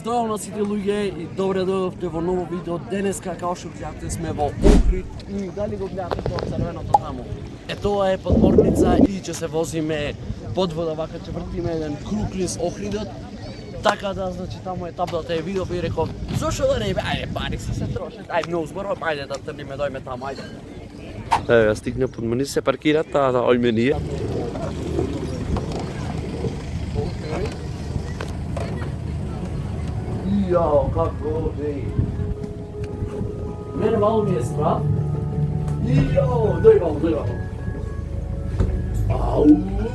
Здраво на сите луѓе и добре дојдовте во ново видео. Денеска, као што гледате, сме во Охрид и дали го гледате тоа црвеното таму. Тоа е подморница и ќе се возиме под вода, вака ќе вртиме еден круг низ Охридот. Така да, значи, таму е таблата е видео и реков, зошто да не бе, ајде, пари се трошат, ајде, многу зборувам, ајде да трниме, дојме таму, ајде. Еве, стигне подморница, се паркира, таа да ојме ние. Јао, како бе. Мене мало ми е страх. Јао, дој вамо. Ау,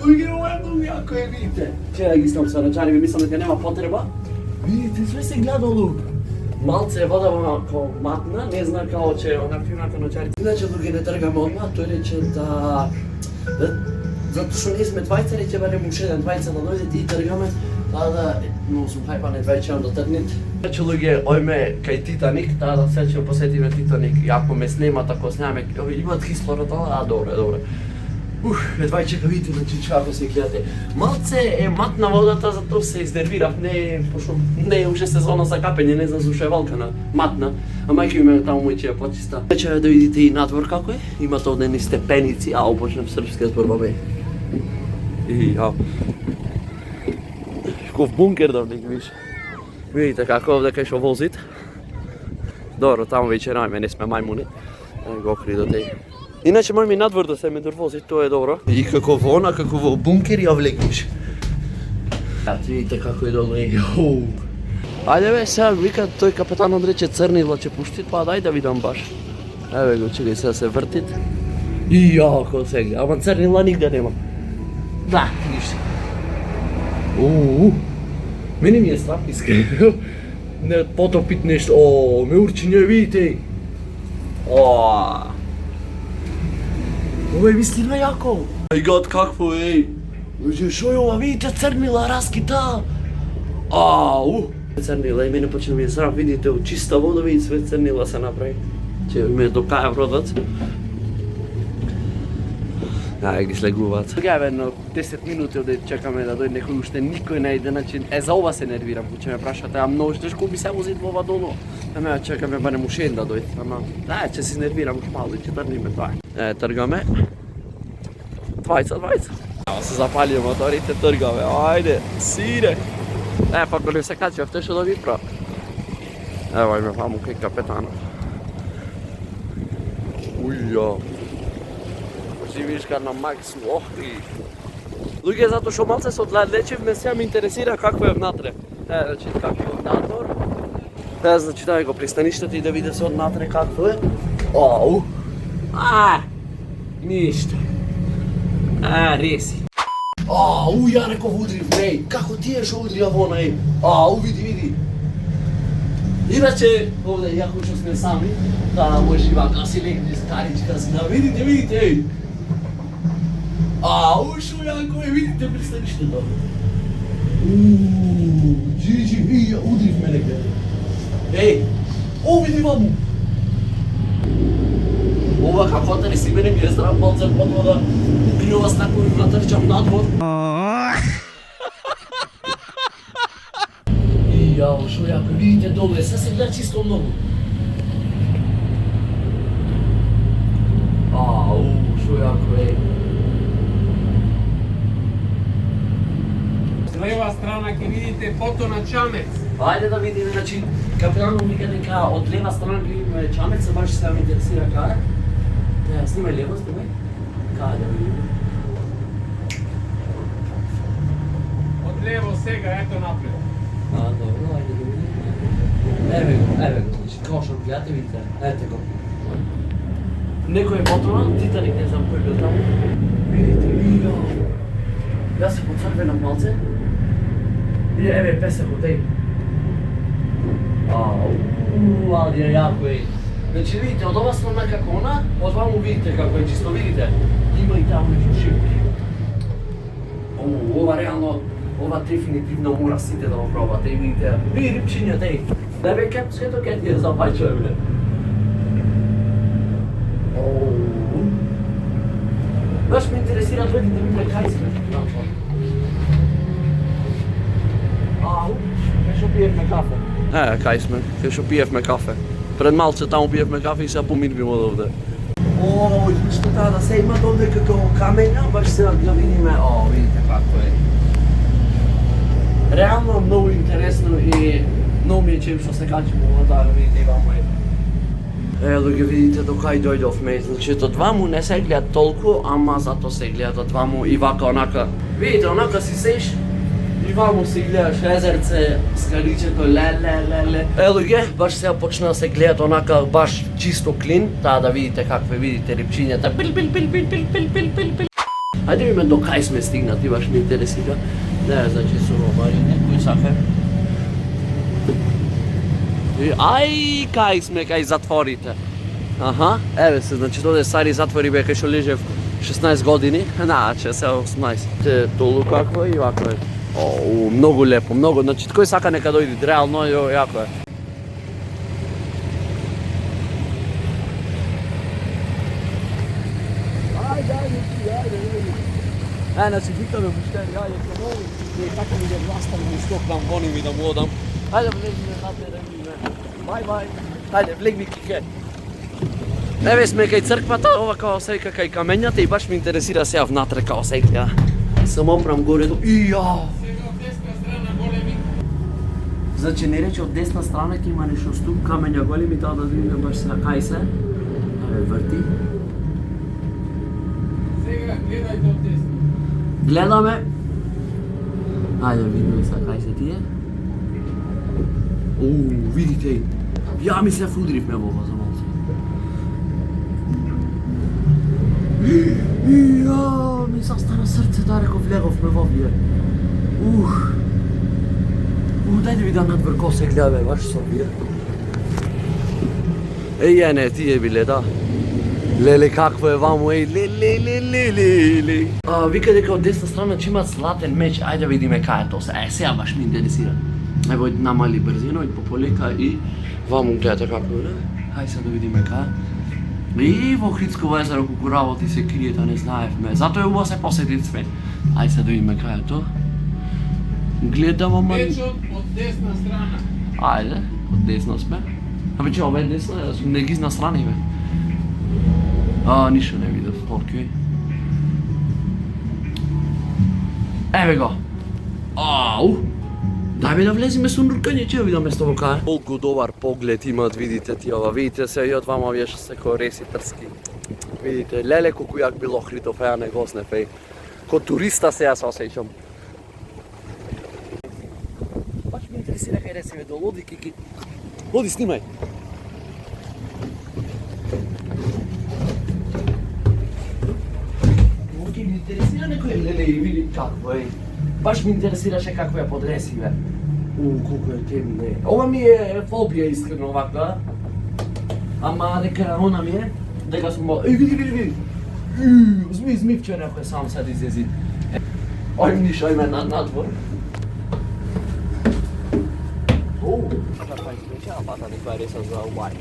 геројно јако е, видите. Че да ги ставам со рачари, мислам дека нема потреба. Видите, све се гледало. Малце е вода како матна, не знам као че онафирната ночари. Иначе други не тргаме одма, тој рече да... Затоа што не сме двајца, рече барем уште еден двајца да дојдете и тргаме. Таа да, многу сум хајпан, едва ќе да тргнет. Значи луѓе, ојме кај Титаник, таа да се ќе посетиме Титаник. И ако ме снема, тако снеме, имат кислород, добре. Едва чека видите, значи како се гледате. Малце е матна водата, затоа се изнервирав, пошто не е уште сезона за капење, не знам зашто е валкана, матна. А мајка ми таму мој ќе ја почиста. Ќе да видите и надвор како е, имате овде ни степеници, почнем српски збор, бе. Ков бункер да не виж. Видите како овде кај што возит. Добро, таму веќе рајме, не сме мајмуни. Го Охридот е. Иначе може ми надвор да се ме дорвози, тоа е добро. И како во она, како во бункер ја влегнеш. Видите како е долу е. Ајде бе, сега вика тој капетанот рече црнило ќе пушти, па дај да видам баш. Еве го, чекај сега се вртит. И јако се гледа, ама црнила нигде нема. Да, ништо. Мене ми е страх, искрено. Не потопит нешто. Ме урчи, не видите. Ова е вистина јако. Ај гад, какво е? Шо е ова, видите црнила, раскита. Црнила и мене почна ми е срам, видите, од чиста вода види све црнила се направи. Че ме докаја бродот. Ај ги слегуваат. Сега едно 10 минути оде чекаме да дојде некој, уште никој не иде, значи за ова се нервирам, ќе ме прашате, а многу тешко би се возит во ова долу. Ама чекаме барем уште да дојде, ама ќе се нервирам мало и ќе тргнеме тоа. Тргаме. Двајца. Се запалија моторите, тргаме. Ајде, сире. Па кога не се качи, авто што да ви прав. Ево име ваму кај капетанот. Уја. Живишка на Макс у Охрид. Луѓе, затоа што малце се одлечевме, сега ме интересира какво е внатре. Значи, како е надвор. Значи, дај го пристаништето и да види се однатре какво е. Ништо. Реси. Ја реков удрив, како тие што удрија вона, види. Иначе, овде, јако што сме сами, да може вака си легне старичка си, да видите, шо јако е, видите пристаништето. Джиджи, ја удрив ме негде. Види ваму. Ова како да не си мене ми е здрав малце под вода. Укриува стакови вратрчам надвор. Јао, шо јако, видите долу е, се гледа чисто многу. Шо јако е. С лева страна ќе видите фото на Чамец. Ајде да видиме, значи, капитанот вика дека од лева страна ќе видиме Чамец, баш се ме интересира кај. Снимај лево, снимај. Кај да видиме. Од лево сега, ето напред. Добро, ајде да видиме. Еве го, значи, као што гледате, видите, ете го. Некој е мотора, Титаник, не знам кој бил таму. Видите, јас се поцрвенам малце. И еве песекот, Алија јако е. Значи видите, од ова страна како она, од ваму видите како е, чисто видите. Има и таму нешто шипки. Ова реално, ова дефинитивно мора сите да го пробате и видите. Види рипчињата, да бе кепскето ке ти е запајчо, бе. Баш ме интересира дојди да видите кај сме. пиевме кафе. Кај сме, кај што пиевме кафе. Пред малце таму пиевме кафе и сега поминуваме од овде. О, што таа да се имат овде како камења, баш сега да видиме, видите како е. Реално многу интересно и многу ми е чим што се качимо во таа, видите вамо е. Луѓе, видите до кај дојдовме, значи од ваму не се гледа толку, ама зато се гледа од ваму и вака онака. Видите, онака си сеш и ваму си гледаш езерце, скаличето, ле. Луѓе, баш сега почна да се гледат онака баш чисто клин, таа да видите какве видите рипчињата, пил. Ајде видиме до кај сме стигнати, баш ме интересира. Не, значи суровари, некој сафе. Ај, кај сме, кај затворите. Аха, еве се, значи тоде стари затвори бе, кај што лежев 16 години, значи се 18. Толу какво и вако е. Многу лепо, многу, значи кој сака нека дојде, реално јако е. Значи викаме муштери, ајде комови, и како ми ја властавам и скокнам воним и да му одам. Ајде влезиме наде да видиме. Бај. Ајде, влегни кике. Еве сме кај црквата, ова као се вика кај камењата и баш ме интересира сега внатре као се гледа. Само опрам горе до... Ијао! Сега од десна страна големи. Значи не рече од десна страна ќе има нешто ступ, камења големи, таа да видиме баш сега кај се. Еве врти. Сега гледајте од десна. Гледаме. Ајде видиме сега кај се тие. Видите. Ја мислев удривме во ова за малце. Ја, ми застана срцето, реков влеговме во овие. Дај да видам надвор ко се гледа, баш со овие. Не, тие биле, да. Леле, какво е ваму, леле. Вика дека од десна страна че имат златен меч, ајде да видиме кај е тоа се. Сега баш ми интересира. Ево намали брзино и пополека и ваму гледате како е. Хај се да видиме кај. И во Хридсково езеро колку работи се кријета, не знаевме. Зато е убаво се посетит све. Ајде се да видиме кај е тоа. Гледам, ама... Мечот од десна страна. Ајде, од десна сме. Че ова е десна, не ги настрани бе. Ништо не видев, окей. Еве го. Дај бе да влеземе со нуркање, че видам место во кај. Колку добар поглед имат, видите ти ова. Видите се и од вама вие што се кореси трски. Видите, леле колку јак бил Охридов, ја не го снев, ко туриста се ја се осеќам. Баш ме интересира кај ресиме до Лоди, Кики. Лоди, снимај. Ке ми интересира некој леле и види какво е. Баш ми интересираше како ја подреси, бе. Колку е темно. Ова ми е фобија искрено овака. Ама дека она ми е, дека сум... Види. Змивче некој сам сад излези. Ајме надвор. Каква изгледа, бата некоја реса за Уај.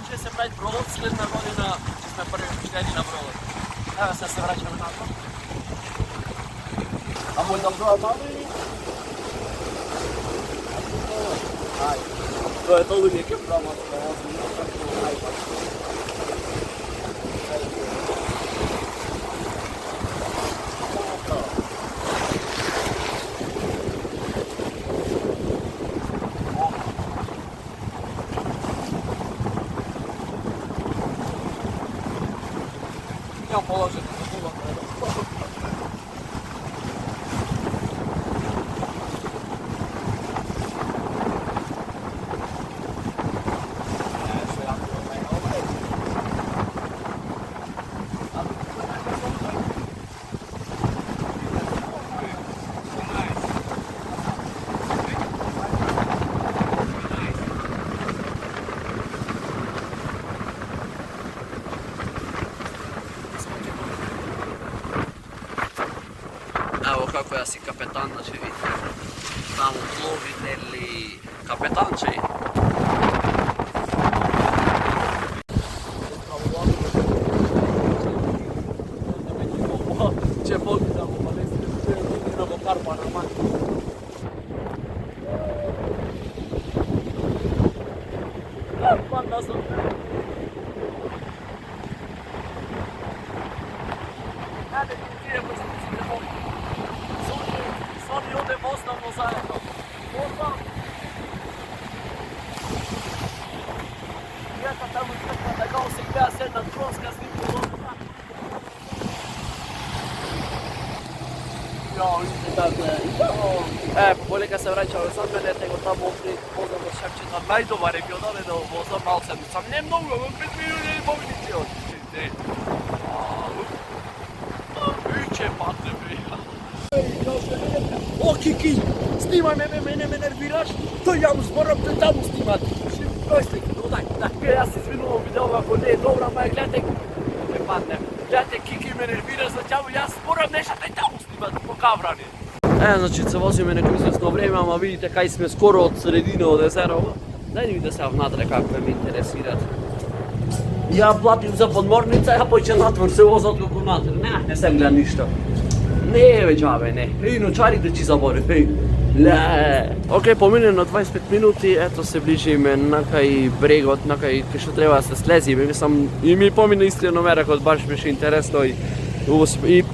Уште се прави бродот, следна година сме први впечатлени на бродот. Еве се враќаме назад. А мој да бродот таму или? Тоа е толку неке прама, ја положено за кула. како ја си капетан, значи видите, таму плови, нели, капетанче. Че погledamo, pa ne snimamo karpa na mati. Pa da sam... Ajde, gdje pa se ne mogu. Soni ode postavno zajedno. Postav! Jaka tamo izgleda da kao se gleda sedna troska snimu odnosna. Ja, vidite, dakle, kolega se vraćao sad mene, tego tamo opet poznamo šepče na najdobar je bio dovedao voza, malo sam ne mnogo, 5 minuta i pomenici od. Biće pate bija. O, Kiki, snimaj mene nerviraš, to ja mu zboram, to je tamo snimat. Daj, ja se izvinuo video, ako ne je dobra, ma gledajte, ne padne. Gledajte, Kiki me nerviraš za tjavu, ja zboram nešto, to je tamo snimat, po kavrani. Значи се возиме некој известно време, ама видите кај сме скоро од средина од езерово. Дај ми да се внатре како ме интересираат. Ја платив за подморница, ја поќе натвор се возат како натвор. Не се гледа ништо. Не, бе, џабе, не. Ночарите ќе забори, ле. Океј, поминено 25 минути, ето се ближиме на кај брегот, на кај што треба да се слезиме. Мислам, и ми помина искрено меракот, баш беше интересно и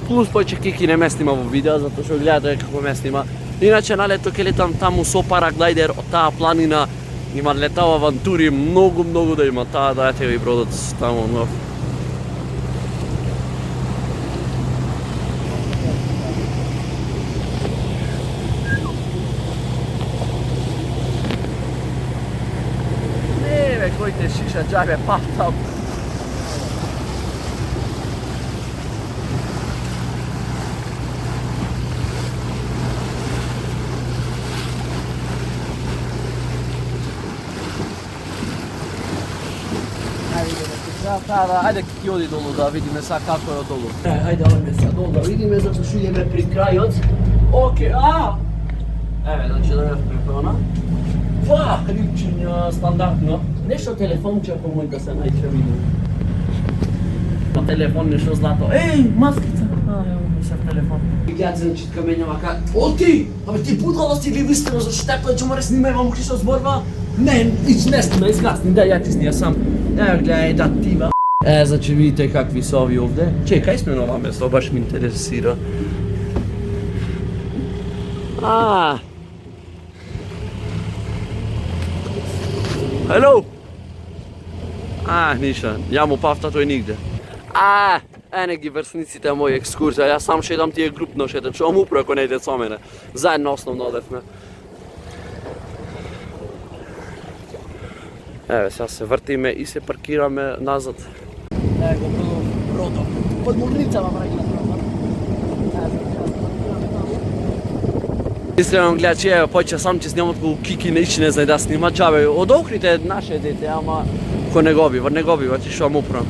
плюс повеќе Кики не ме снима во видео, затоа што гледате како ме снима. Иначе на лето ќе летам таму со параглайдер од таа планина. Има летава авантури, многу да има таа, да ете ви бродот таму нов. Не бе, кој те шиша џабе патам. Ајде Кики оди долу да видиме са како е долу. Ајде одиме са долу да видиме, затоа што идеме при крајот. Океј, еве, значи да ме препона. Рибчиња стандардно. Нешто телефонче ако може да се најче види. На телефон нешто злато. Маскица. Ево се телефон. Гледате на читка мене мака. Ти! Абе ти будала си ли вистина за штепа, че море снимајам кри што зборва? Не снима, изгасни, да ја ти снија сам. Ево гледај, да тива. Значи видите какви се ови овде. Чекај сме на ова место, баш ми интересира. Hello! Ништо, ја му павта тој нигде. Ене ги врсниците моји екскурзија, јас сам шедам тие групно шедам, чувам упро ако не иде со мене. Заедно основно одевме. Еве, сега се вртиме и се паркираме назад. Еве го бродот. Подморница ма враќа бродот. Искрено гледачи, еве, поќе сам ќе снимам колку Кики не знае да снима, џабе, од Охрид наше дете, ама кој не го бива, ти што му управам.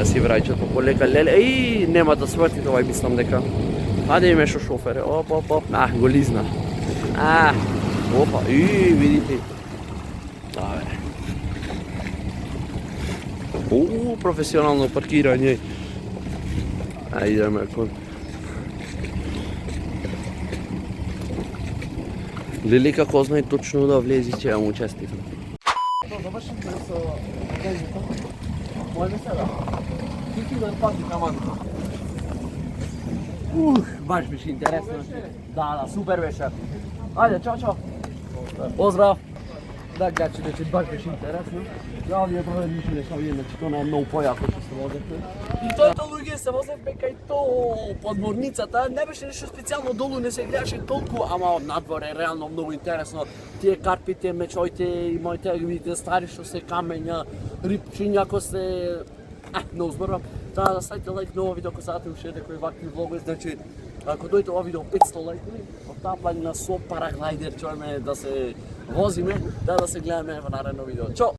Си враќат по полека, леле, нема да сврти тоа, мислам дека. Ајде име шо шофере, оп, голизна. Опа, видите. Професионално паркирање. Идеме кон. Лили како знае точно да влези, ќе ја му честитам. Завршим со везето. Може сега. Кики да пати каманта. Баш беше интересно. Да, супер беше. Ајде, чао. Поздрав. Да, гледачи, значи баш беше интересно. Ja, vi je pravi mišljenje, šta vidim, znači to je mnogo pojako što se vozete. I to луѓе се возевме кај то подморницата, не беше нешто специјално долу, не се гледаше толку, ама надвор е реално многу интересно. Тие карпите, мечоите и моите видите стари што се камења, рибчиња, ако се... не узборвам. Да ставите лайк на ово видео, ако сакате уште некои вакви влогови, значи ако дојде ова видео 500 лайкови, од таа планина со параглайдер, чуеме да се возиме, да се гледаме во наредно видео. Чао!